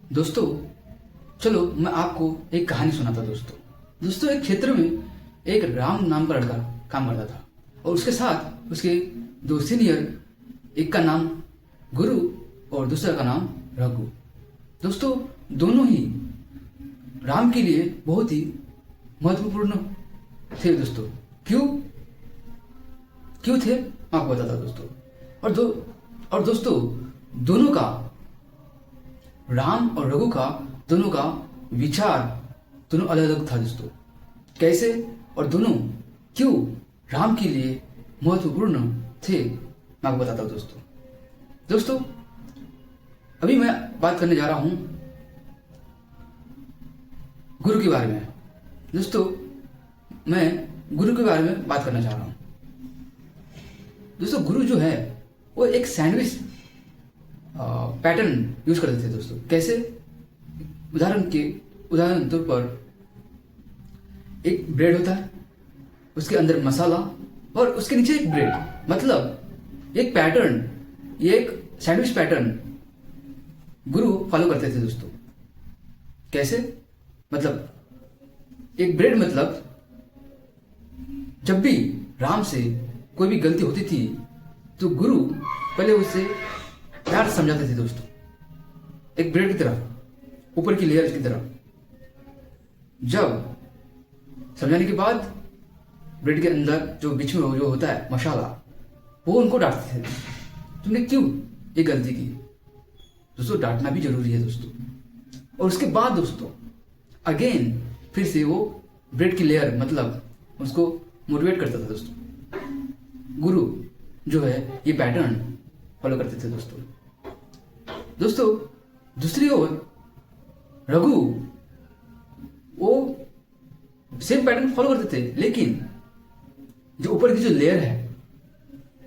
दोस्तों, चलो मैं आपको एक कहानी सुनाता दोस्तों। दोस्तों, एक क्षेत्र में एक राम नाम का लड़का काम करता था और उसके साथ उसके दो सीनियर, एक का नाम गुरु और दूसरा का नाम रघु। दोस्तों, दोनों ही राम के लिए बहुत ही महत्वपूर्ण थे दोस्तों। क्यों क्यों थे मैं आपको बताता दोस्तों। और दोस्तों, दोनों का, राम और रघु का, दोनों का विचार दोनों अलग अलग था दोस्तों। कैसे और दोनों क्यों राम के लिए महत्वपूर्ण थे मैं आपको बताता हूं दोस्तों। अभी मैं बात करने जा रहा हूं गुरु के बारे में। दोस्तों, मैं गुरु के बारे में बात करना चाह रहा हूं। दोस्तों, गुरु जो है वो एक सैंडविच पैटर्न यूज करते थे दोस्तों। कैसे? उदाहरण तौर पर एक ब्रेड होता है, उसके अंदर मसाला और उसके नीचे एक ब्रेड, मतलब एक पैटर्न, ये एक सैंडविच पैटर्न गुरु फॉलो करते थे दोस्तों। कैसे? मतलब एक ब्रेड, मतलब जब भी राम से कोई भी गलती होती थी तो गुरु पहले उसे प्यार से समझाते थे दोस्तों, एक ब्रेड की तरह, ऊपर की लेयर की तरह। जब समझाने के बाद ब्रेड के अंदर जो बीच में जो होता है मसाला, वो उनको डांटते थे, तुमने क्यों ये गलती की। दोस्तों, डांटना भी जरूरी है दोस्तों। और उसके बाद दोस्तों अगेन फिर से वो ब्रेड की लेयर, मतलब उसको मोटिवेट करता था दोस्तों। गुरु जो है ये पैटर्न फॉलो करते थे दोस्तों। दूसरी ओर रघु, वो सेम पैटर्न फॉलो करते थे, लेकिन जो ऊपर की जो लेयर है,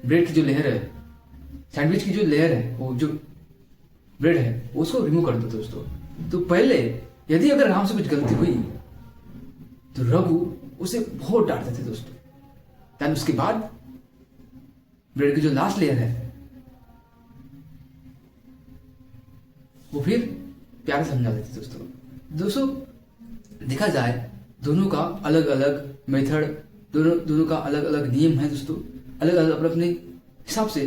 ब्रेड की जो लेयर है, सैंडविच की जो लेयर है, वो जो ब्रेड है उसको रिमूव कर दो दोस्तों। तो पहले यदि अगर राम से कुछ गलती हुई तो रघु उसे बहुत डांटते थे दोस्तों। देन उसके बाद ब्रेड की जो लास्ट लेयर है वो फिर प्यार से समझा देते दोस्तों। देखा जाए दोनों का अलग अलग मेथड, दोनों का अलग अलग नियम है दोस्तों। अलग अलग अपने अपने हिसाब से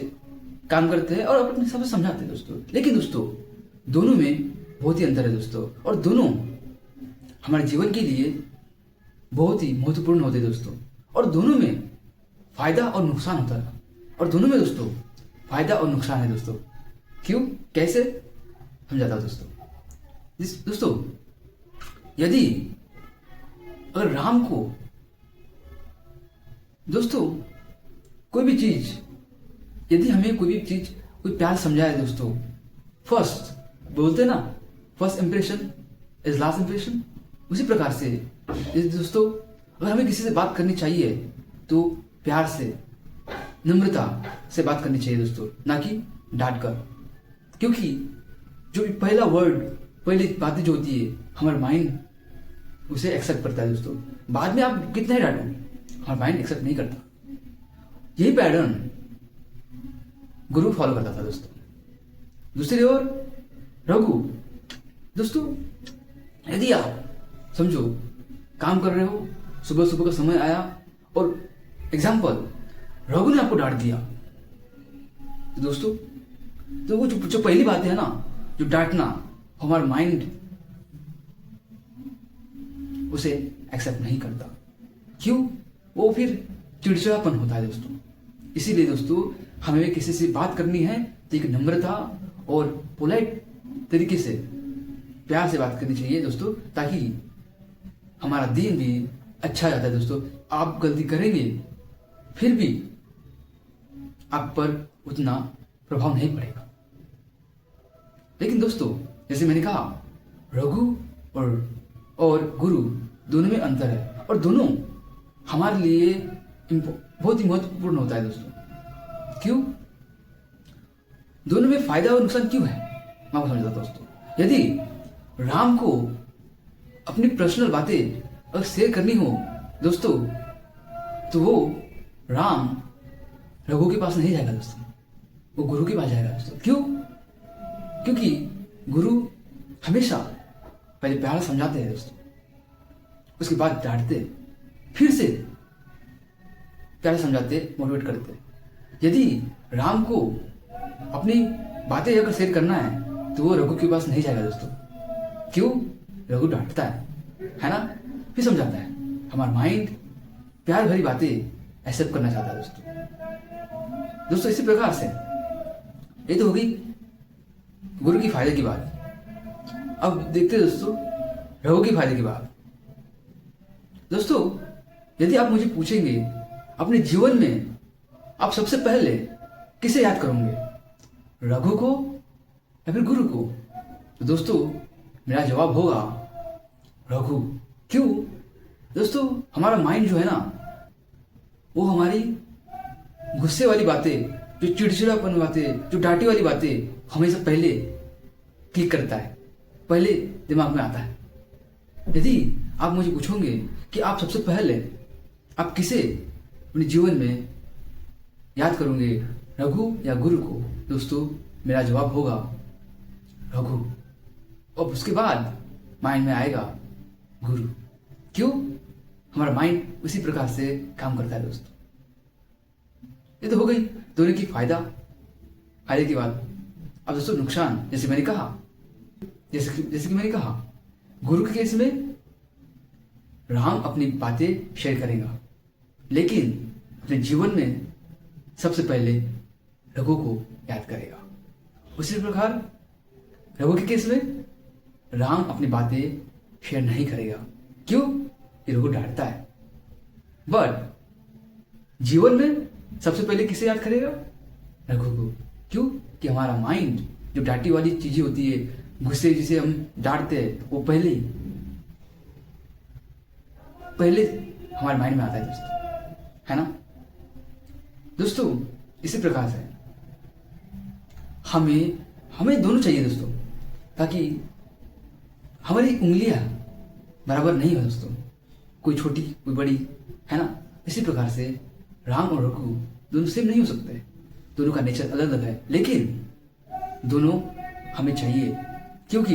काम करते हैं और अपने हिसाब से समझाते हैं दोस्तों। लेकिन दोस्तों दोनों में बहुत ही अंतर है दोस्तों, और दोनों हमारे जीवन के लिए बहुत ही महत्वपूर्ण होते हैं दोस्तों। और दोनों में फायदा और नुकसान होता है, और दोनों में दोस्तों फायदा और नुकसान है दोस्तों। क्यों? कैसे? समझाता हूं दोस्तों। यदि अगर राम को दोस्तों कोई भी चीज, यदि हमें कोई भी चीज कोई प्यार समझाए दोस्तों, फर्स्ट बोलते ना, first impression is last impression, उसी प्रकार से दोस्तों अगर हमें किसी से बात करनी चाहिए तो प्यार से, नम्रता से बात करनी चाहिए दोस्तों, ना कि डांट कर। क्योंकि जो पहला वर्ड, पहली बातें जो होती है, हमारा माइंड उसे एक्सेप्ट करता है दोस्तों। बाद में आप कितना ही डांटो, हमारा माइंड एक्सेप्ट नहीं करता। यही पैटर्न गुरु फॉलो करता था दोस्तों। दूसरी ओर रघु, दोस्तों यदि आप समझो काम कर रहे हो, सुबह सुबह का समय आया और एग्जाम्पल रघु ने आपको डांट दिया, तो दोस्तों तो वो जो पहली बात है ना, जो डांटना, हमारा माइंड उसे एक्सेप्ट नहीं करता। क्यों? वो फिर चिड़चिड़ापन होता है दोस्तों। इसीलिए दोस्तों हमें किसी से बात करनी है तो एक नम्रता और पोलाइट तरीके से, प्यार से बात करनी चाहिए दोस्तों, ताकि हमारा दिन भी अच्छा जाता है दोस्तों। आप गलती करेंगे फिर भी आप पर उतना प्रभाव नहीं पड़ेगा। लेकिन दोस्तों जैसे मैंने कहा, रघु और गुरु दोनों में अंतर है, और दोनों हमारे लिए बहुत ही महत्वपूर्ण होता है दोस्तों। क्यों? दोनों में फायदा और नुकसान क्यों है मैं आपको समझाता दोस्तों। यदि राम को अपनी पर्सनल बातें अगर शेयर करनी हो दोस्तों, तो वो राम रघु के पास नहीं जाएगा दोस्तों, वो गुरु के पास जाएगा दोस्तों। क्यों? क्योंकि गुरु हमेशा पहले प्यार से समझाते हैं दोस्तों, उसके बाद डांटते, फिर से प्यार से समझाते, मोटिवेट करते। यदि राम को अपनी बातें अगर शेयर करना है तो वो रघु के पास नहीं जाएगा दोस्तों। क्यों? रघु डांटता है ना, फिर समझाता है। हमारा माइंड प्यार भरी बातें एक्सेप्ट करना चाहता है दोस्तों। दोस्तों इसी प्रकार से ये तो होगी गुरु की फायदे की बात। अब देखते हैं दोस्तों रघु की फायदे की बात। दोस्तों यदि आप मुझे पूछेंगे अपने जीवन में आप सबसे पहले किसे याद करोगे, रघु को या फिर गुरु को, तो दोस्तों मेरा जवाब होगा रघु। क्यों? दोस्तों हमारा माइंड जो है ना, वो हमारी गुस्से वाली बातें, जो चिड़चिड़ापन बातें, जो डांटी वाली बातें हमेशा पहले क्लिक करता है, पहले दिमाग में आता है। यदि आप मुझे पूछोगे कि आप सबसे पहले आप किसे अपने जीवन में याद करोगे, रघु या गुरु को, दोस्तों मेरा जवाब होगा रघु। और उसके बाद माइंड में आएगा गुरु। क्यों? हमारा माइंड उसी प्रकार से काम करता है दोस्तों। ये तो हो गई दोनों की फायदे की बात। अब दोस्तों नुकसान, जैसे कि मैंने कहा गुरु के केस में राम अपनी बातें शेयर करेगा, लेकिन अपने जीवन में सबसे पहले रघु को याद करेगा। उसी प्रकार रघु के केस में राम अपनी बातें शेयर नहीं करेगा। क्यों? ये रघु डांटता है। बट जीवन में सबसे पहले किसे याद करेगा? रघु को। क्यों? कि हमारा माइंड जो डांटी वाली चीजें होती है, गुस्से जिसे हम डांटते हैं, वो पहले हमारे माइंड में आता है दोस्तों, है ना। दोस्तों इसी प्रकार से हमें दोनों चाहिए दोस्तों, ताकि हमारी उंगलियां बराबर नहीं हो दोस्तों, कोई छोटी कोई बड़ी, है ना। इसी प्रकार से राम और रघु दोनों सेम नहीं हो सकते, दोनों का नेचर अलग अलग है, लेकिन दोनों हमें चाहिए। क्योंकि